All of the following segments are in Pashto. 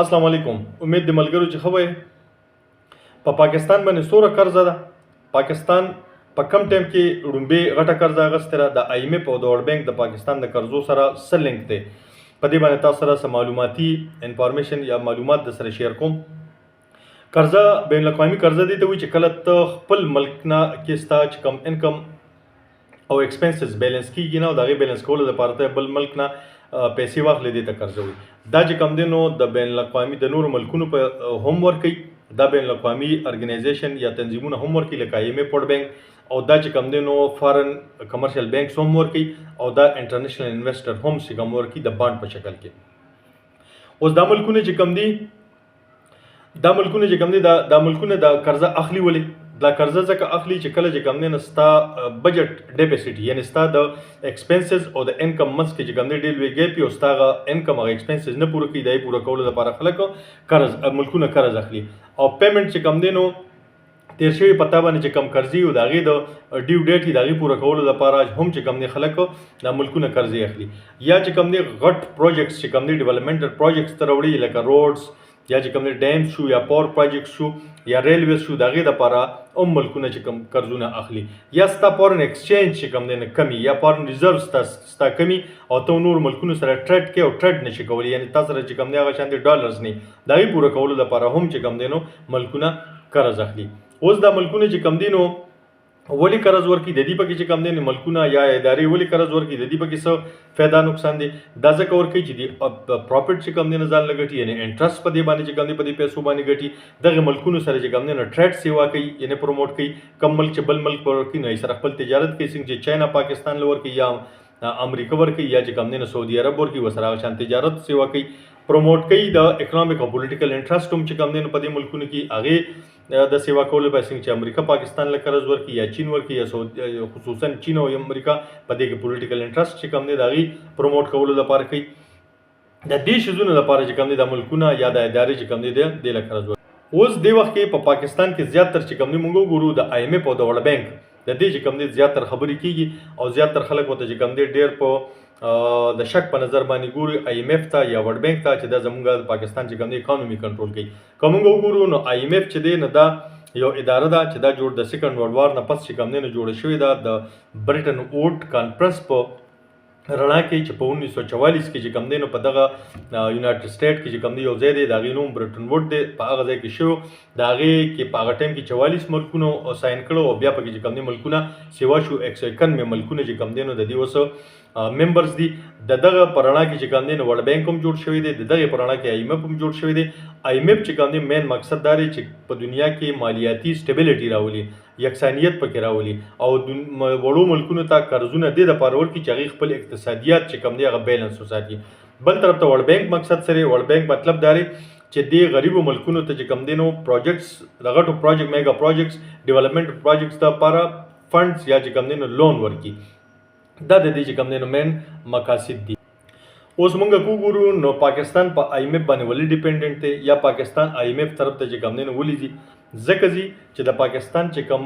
السلام علیکم. امید د ملګرو چې خو په پاکستان باندې سوره قرضه ده. پاکستان په کم ټایم کې رومبه غټه قرضه غستره د ایم ایف او د ورلد بانک د پاکستان د قرضو سره سره لینک دی. په دې باندې تاسو سره معلوماتي انفارمیشن یا معلومات د سره شیر کوم. قرضه بین الاقوامي قرضه دي ته وي چې کله ته خپل ملک نه کې ستا چې کم انکم او ایکسپنسز بیلانس کیږي نه او دغه بیلانس کولو لپاره ته بل ملک نه پیسې واخلې دي ته قرضه وي. دا چې کم دی نو د بین الاقوامي د نورو ملکونو په هم ورکوي. دا بین الاقوامي ارګنایزیشن یا تنظیمونه هم ورکوي لکه ایم ایف ورلد بانک او دا چې کم دی نو فارن کمرشل بانکس هم ورکوي او دا انټرنیشنل انویسټر هم چې کم ورکوي د بانډ په شکل کې. اوس دا ملکونه چې کم دي دا ملکونه د قرضه اخلي ولې دا قرضه ځکه اخلي چې کله چې کم دی نه ستا بجټ ډیفیسټ یعنی ستا د ایکسپنسز او د انکم منځ کې چې کم دی ډېر لوی ګیپ وي او ستا هغه انکم هغه ایکسپنسز نه پوره کوي. دا یې پوره کولو لپاره خلک ملکونه قرض اخلي او پیمنټ چې کم دی نو تیر شوي پتا باندې چې کم قرضې او د هغې د ډیو ډیټ د هغې پوره کولو لپاره هم چې کم دی خلک دا ملکونه قرضې اخلي. یا چې کم دی غټ پروجیکټس چې کم دی ډیولپمنټل پروجیکټس ته راوړي لکه روډز یا چې کوم ډیم شو یا پاور پروجیکټ شو یا ریلویز شو دغه د لپاره هم ملکونه چې کوم قرضونه اخلي. یا ستا فورن ایکسچینج چې کوم دی نه کمی یا فورن ریزرو ستا کمی او ته نور ملکونو سره ټریډ کې او ټریډ نشي کولی یعنی تاسو سره چې کوم دی هغه شان دي ډالرز نه دغه پوره کولو لپاره هم چې کوم دی نو ملکونه قرض اخلي. اوس دا ملکونه چې کوم دی نو ولی قرض ورکي د دې پکې چې کم دي ملکونه یا ادارې ولی قرض ورکي د دې پکې څه फायदा نقصان دي دا ځکه ورکي چې د پروفټ چې کم دي نه ځان لګټي یعنی انټرست په دې باندې چې کم دي په دې پیسو باندې ګټي دغه ملکونو سره چې کم دي نه ټریډ سیوا کوي یعنی پروموټ کوي. کم ملک چې بل ملک ورکي نه سره خپل تجارت کوي څنګه چې چاینا پاکستان لور کوي یا امریکا ورکي یا چې کم دي نه سعودي عرب ورکي وسره شان تجارت سیوا کوي پروموټ کوي د اکونومیک او پولیټیکل انټرست هم چې کم دي په دې ملکونو کې هغه د سیوا کولو به څنګه چې امریکا پاکستان له قرض ورکي یا چین ورکي یا خصوصا چین او امریکا په دې کې پولیټیکل انټرست چې کم دی د هغې پروموټ کولو لپاره کوي. د دې شیزونو لپاره چې کم دی د ملکونه یا د ادارې چې کم دی د له قرض ورکي. اوس دې وخت کې په پاکستان کې زیاتره چې کم دی موږ وګورو د ایم ایف او د ورلد بانک د دې چې کم دی زیاتره خبرې کیږي او زیاتره خلک ورته چې کم دی ډېر په د شک په نظر باندې ګوري ایم ایف ته یا ورلد بانک ته چې دا زموږ د پاکستان چې کوم دی اکانومي کنټرول کوي. که موږ وګورو نو ایم ایف چې دی نه دا یو اداره ده چې دا جوړ د سیکنډ ورلد وار نه پس چې کوم دی نه جوړه شوې ده د برټن ووډ کانفرنس په رڼا کې چې په 1944 کې چې کوم دی نو په دغه یونایټډ سټیټ کې چې کوم دی یو ځای دی د هغې نوم برټن ووډ دی په هغه ځای کې شو د هغې کې په هغه ټایم کې 44 ملکونو ساین کړو او بیا پکې چې کوم دی ملکونه سیوا شو 191 ملکونه چې کوم دی نو د دې اوس ممبرز دي. د دغه پرانا کې چې کوم دی نو ورلد بانک هم جوړ شوی دی د دغه پرانا کې ایم ایف هم جوړ شوی دی. ایم ایف چې کوم دی مین مقصد دا دی چې په دنیا کې مالیاتي سټیبلیټي راولي یکسانیت پکې راولي او وړو ملکونو ته قرضونه دې دپاره ورکړي چې هغې خپل اقتصادیات چې کوم دی هغه بیلنس وساتي. بل طرف ته ورلد بانک مقصد سره ورلد بانک مطلب دا دی چې دې غریبو ملکونو ته چې کوم دی نو پروجیکټس د غټو پروجیکټ میګا پروجیکټس ډیولپمنټ پروجیکټس لپاره فنډز یا چې کوم دی نو لون ورکړي. دا د دې چې کوم دی نو مین مقاصد دي. اوس موږ وګورو نو پاکستان په ایم ایف باندې ولې ډیپینډنټ دی یا پاکستان ایم ایف طرف ته چې کوم دی نو ولې ځي ځکه ځي چې د پاکستان چې کوم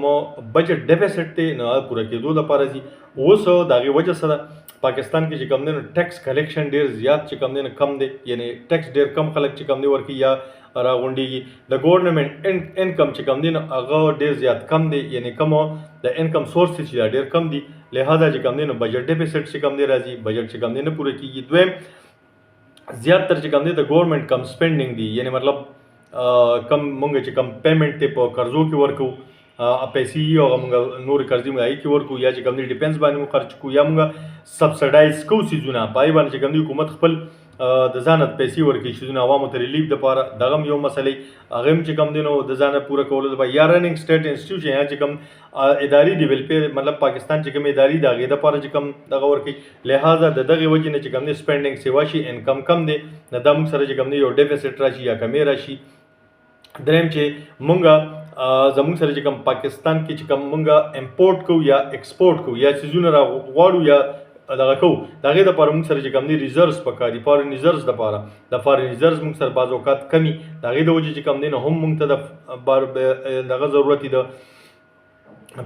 بجټ ډیفیسټ دی نو پوره کېدو لپاره ځي. اوس د هغې وجه سره پاکستان کې چې کوم دی نو ټیکس کلیکشن ډېر زیات چې کوم دی نو کم دی یعنی ټیکس ډېر کم خلک چې کوم دی ورکوي یا راغونډېږي. د ګورنمنټ انکم چې کوم دی نو هغه ډېر زیات کم دی یعنی کوم د انکم سورس چې دا ډېر کم دي لہذا چې کوم دی نو بجټ ډیفیسټ چې کوم دی راځي بجټ چې کوم دی نه پوره کېږي. دویم زیاتره چې کوم دی د ګورنمنټ کم سپینډینګ دی یعنی مطلب کم مونږ چې کم پیمنټ دی په قرضو کې ورکو پیسې او موږ نور قرضې موږ هغې کې ورکو یا چې کوم دی ډیفینس باندې موږ خرچ کوو یا موږ سبسډایز کوو څیزونه په هغې باندې چې کوم دی حکومت خپل د ځانه پیسې ورکوي شیزونه عوامو ته ریلیف دپاره دغه هم یو مسلې هغه هم چې کوم دی نو د ځانه پوره کولو دپاره یا رننګ سټیټ انسټیټیوشن یا چې کوم اداري ډیولپر مطلب پاکستان چې کوم اداري د هغې دپاره چې کوم دغه ورکوي لہذا د دغې وجې نه چې کوم دی سپینډینګ سیوا شي انکم کم دی نه دا موږ سره چې کوم دی یو ډیفیسټ راشي یا کمې راشي. دریم چې مونږ زموږ سره چې کوم پاکستان کې چې کوم مونږ امپورټ کوو یا ایکسپورټ کوو یا څیزونه راغواړو یا دغه کوو د هغې دپاره موږ سره چې کوم دی ریزرز پکار دي فارن ریزرز دپاره د فارن ریزرز موږ سره بعض اوقات کمي د هغې د وجې چې کوم دی نو هم موږ ته د دغه ضرورت دي د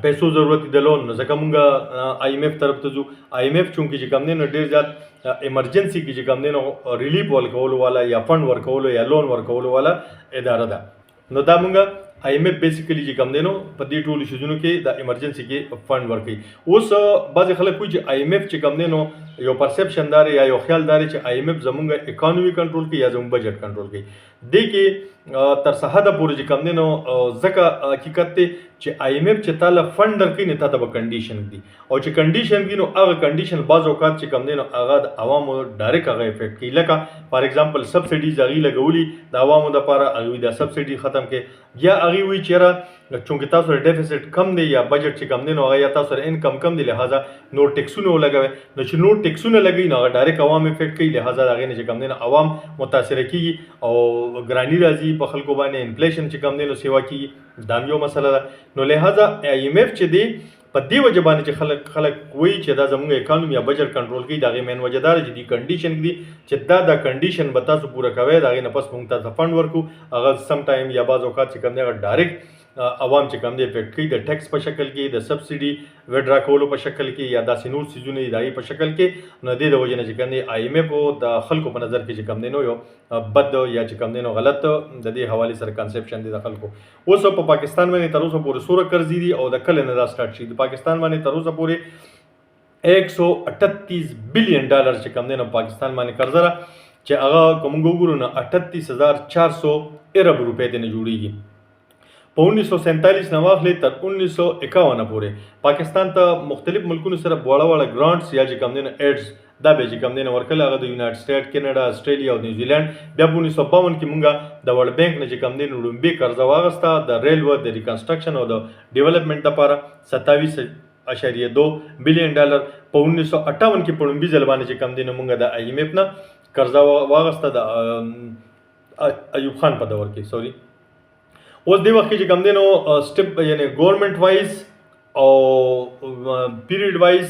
پیسو ضرورت د لون نو ځکه مونږ آی ایم ایف طرف ته ځو. آی ایم ایف چونکې چې کوم دی نو ډېر زیات ایمرجنسي کې چې کوم دی نو ریلیف ورکولو والا یا فند ورکولو یا لون ورکولو والا اداره ده. نو دا مونږ آی ایم ایف بیسیکلی چې کوم دی نو په دې ټولو شیزونو کې د ایمرجنسي کې فند ورکوي. اوس بعضې خلک وایي چې آی ایم ایف چې کوم دی نو یو پرسپشن دار یا یو خیال دار چې آی ایم ایف زمونږ اکانومي کنټرول کوي یا زمونږ بجټ کنټرول کوي. دې کې تر څه حده پورې چې کوم دی نو ځکه حقیقت دی چې آی ایم ایف چې تاله فند درکوي نو تا ته به کنډیشن دي او چې کنډیشن وي نو هغه کنډیشن بعض اوقات چې کوم دی نو هغه د عوامو ډایرکټ هغه افیکټ کوي. لکه فار ایگزامپل سبسډیز هغوی لګولي د عوامو دپاره هغوی دا سبسډي ختم کړي یا هغوی وایي چې یاره چونکې تاسو سره ډیفیسټ کم دی یا بجټ چې کم دی نو هغه یا تاسو سره انکم کم دی لہذا نور ټیکسونه ولګوئ. نو چې نور ټیکسونه لګوي نو هغه ډایرکټ عوام افیکټ کوي لہذا د هغې نه چې کم دی نو عوام متاثره کېږي او ګراني راځي په خلکو باندې انفلیشن چې کم دی نو سیوا کېږي. دا هم یو مسله ده. نو لہذا آی ایم ایف چې دی په دې وجه باندې چې خلک وایي چې دا زموږ اکانومي یا بجټ کنټرول کوي د هغې مین وجه دا ده چې دې کنډیشن دي چې دا کنډیشن به تاسو پوره کوئ د هغې نه پس موږ تاسو فنډ ورکو. هغه سم ټایم یا بعض اوقات چې کوم دی هغه ډایرکټ عوام چې کوم دی افیکټ کوي د ټیکس په شکل کې د سبسډي وډرا کولو په شکل کې یا داسې نور څیزونه د هغې په شکل کې. نو دې د وجې نه چې کوم دی آی ایم ایف د خلکو په نظر کې چې کوم دی نو یو بد یا چې کوم دی نو غلط د دې حوالې سره کنسپشن دی د خلکو. اوس په پاکستان باندې تر اوسه پورې څومره قرضې دي او د کله نه دا سټارټ شي. د پاکستان باندې تر اوسه پورې 138 بلین ډالر چې کوم دی نو پاکستان باندې قرضه ده چې هغه که موږ وګورو نو 38400 ارب روپۍ دی نه جوړېږي. په 1947 نه واخلې تر 1951 پورې پاکستان ته مختلف ملکونو سره واړه ګرانټس یا چې کوم دی نو ایډز دا به چې کوم دی نو ورکړل هغه د یونایټډ سټیټ کینیډا استرالیا او نیوزیلینډ. بیا په 1952 کې مونږ د ورلډ بینک نه چې کوم دی نو لومبي قرضه واغسته د ریلوه د ریکنسټرکشن او د ډیولپمنټ لپاره 27.2 بلین ډالر. په 1958 کې په لومبي ځل باندې چې کوم دی نو مونږ د آی ایم ایف نه قرضه واغسته د ایوب خان په دور کې سوري. اوس دې وخت کې چې کوم دی نو سټپ یعنی ګورنمنټ وایز او پیریډ وایز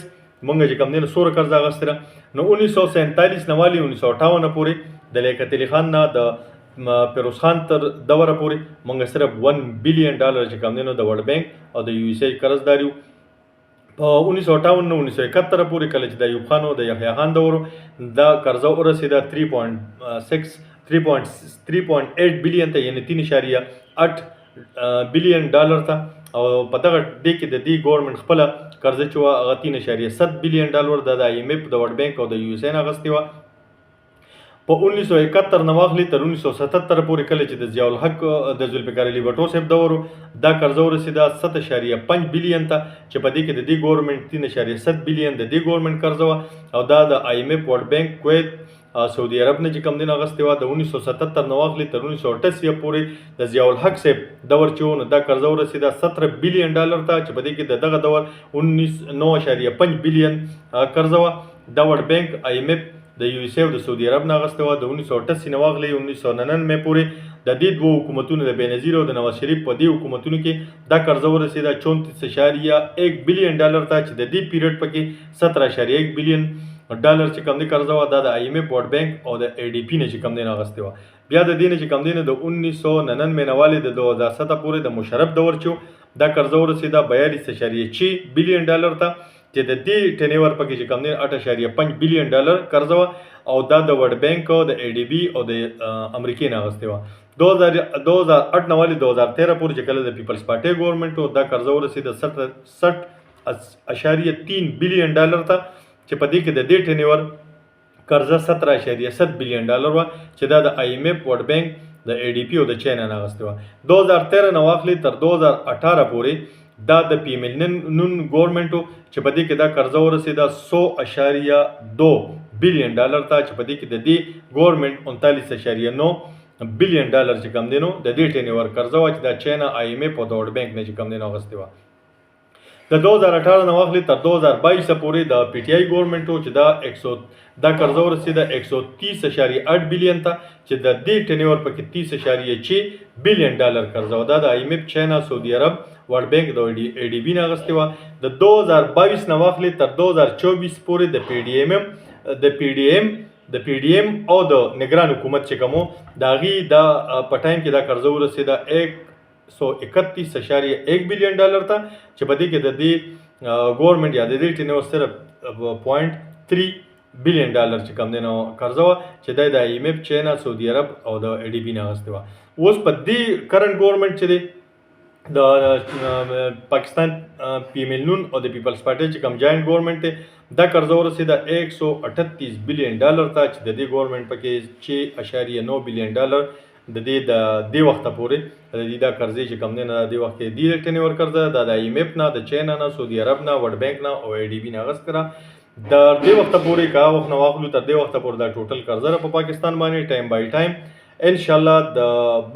مونږ چې کوم دی نو څومره قرضه اخیستې ده. نو 1947 نه والي 1958 پورې د لیاقت علي خان نه د فیروز خان تر دوره پورې مونږ صرف 1 بلین ډالر چې کوم دی نو د ورلډ بینک او د یو ایس ای قرضداري وو. په 1958 نه 1971 پورې کله چې د ایوب خان او د یحیی خان دور دا قرضه ورسېده 3.8 بلین ته یعنی 3.8 بلین ډالر ته. او په دغه دې کې د دې ګورنمنټ خپله قرضه چې وه هغه 3.7 بلین ډالر د آی ایم ایف د ورلډ بینک او د یو ایس ای نه اخیستې وه. په 1971 نه واخلې تر 1977 پورې کله چې د ضیاء الحق د ذوالفقار علي بټو صاحب دور دا قرضه ورسېده 7.5 بلین ته چې په دې کې د دې ګورنمنټ 3.7 بلین د دې ګورنمنټ قرضه وه او دا د آی ایم ایف ورلډ بینک کویت سعودي عرب نه چې کوم دی نو اخیستې وه. د 1977 نه واخلې تر 1988 پورې د ضیاء الحق صاحب دور چې و نو دا قرضه ورسېده 17 بلین ډالر ته چې په دې کې د دغه دور 9.5 بلین قرضه وه. دا ورلډ بینک آی ایم ایف د یو ایس ای او د سعودي عرب نه اخیستې وه. د 1988 نه واخلې 1999 پورې د دې دوه حکومتونو د بېنظیر او د نواز شریف په دې حکومتونو کې دا قرضه ورسېده 34.1 بلین ډالر ته چې د دې پیریډ پکې 17.1 بلین ډالر چې کوم دی قرضه وه دا د آی ایم ایف ورلډ بینک او د ای ډي پي نه چې کوم دی نو اخیستې وه. بیا د دې نه چې کوم دی نو د 1999 نه والې د 2007 پورې د مشرف دور چې دا قرضه ورسېده 42.6 بلین ډالر ته چې د دې ټینیور پکې چې کوم دی 8.5 بلین ډالر قرضه وه او دا د ورلډ بینک او د ای ډي بي او د امریکې نه اخیستې وه. 2008 نه والې 2013 پورې چې کله د پیپلز پارټۍ ګورنمنټ و دا قرضه ورسېده 60.3 بلین ډالر ته چې په دې کې د دې ټینیور قرضه 17.7 بلین ډالر وه چې دا د آی ایم ایف ورلډ بینک د ای ډي پي او د چاینا نه اخیستې وه. 2013 نه واخلې تر 2018 پورې دا د پی ایم ایل نون ګورنمنټ و چې په دې کې دا قرضه ورسېده 100.2 بلین ډالر ته چې په دې کې د دې ګورنمنټ 39.9 بلین ډالر چې کوم دی نو د دې ټینیور قرضه وه چې دا چاینا آی ایم ایف او د ورلډ بینک نه چې کوم دی نو اخیستې وه. د 2018 نه واخلې تر 2022 پورې د پی ټي آی ګورنمنټ و چې دا قرضه ورسېده 130.8 بلین ته چې د دې ټینیور پکې 30.6 بلین ډالر قرضه وه. دا د آی ایم ایف چاینا سعودي عرب ورلډ بینک د ای ډي بي نه اخیستې وه. د 2022 نه واخلې تر 2024 پورې د پی ډي ایم او د نگران حکومت چې کوم د هغې په ټایم کې دا قرضه ورسېده $131.1 بلین ته چې په دې کې د دې ګورنمنت یا د دې ټینور صرف $0.3 بلین چې کم دی نو قرضه وه چې دا د IMF چاینا سعودي عرب او د ADB نه اخیستې وه. اوس په دې کرنټ ګورنمنت چې دی د پاکستان PML نون او د پیپلز پارټي چې کوم جاینټ ګورنمنت دی دا قرضه ورسېده $138 بلین ته چې د دې ګورنمنت پکې $6.9 بلین د دې وخته پورې د دې دا قرضې چې کوم دی نه د دې وخت کې دې ټینور قرضه دا د IMF نه د چاینا نه سعودي عرب نه ورلډ بانک نه او ADB نه اخیستې ده. د دې وخته پورې که وخت نه واخلو تر دې وخته پورې دا ټوټل قرضه په پاکستان باندې ټایم بای ټایم انشاءالله د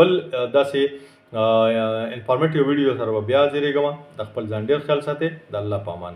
بل داسې انفارمیټیو ویډیو سره بیا حاضرېږم. د خپل ځان ډېر خیال ساتئ. د الله په امان.